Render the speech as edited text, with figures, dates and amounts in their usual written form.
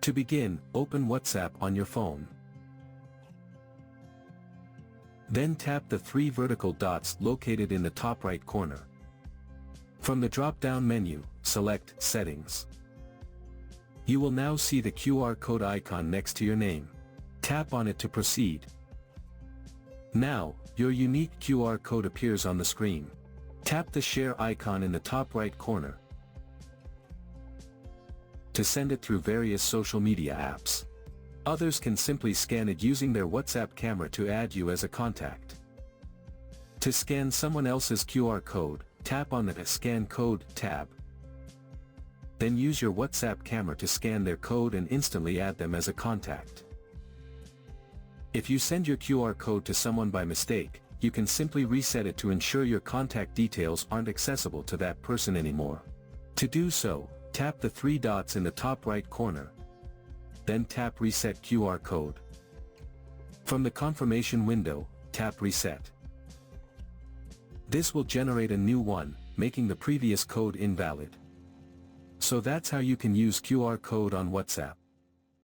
To begin, open WhatsApp on your phone. Then tap the three vertical dots located in the top right corner. From the drop-down menu, select Settings. You will now see the QR code icon next to your name. Tap on it to proceed. Now, your unique QR code appears on the screen. Tap the share icon in the top right corner to send it through various social media apps. Others can simply scan it using their WhatsApp camera to add you as a contact. To scan someone else's QR code, tap on the Scan Code tab. Then use your WhatsApp camera to scan their code and instantly add them as a contact. If you send your QR code to someone by mistake, you can simply reset it to ensure your contact details aren't accessible to that person anymore. To do so, tap the three dots in the top right corner. Then tap Reset QR Code. From the confirmation window, tap Reset. This will generate a new one, making the previous code invalid. So that's how you can use QR code on WhatsApp.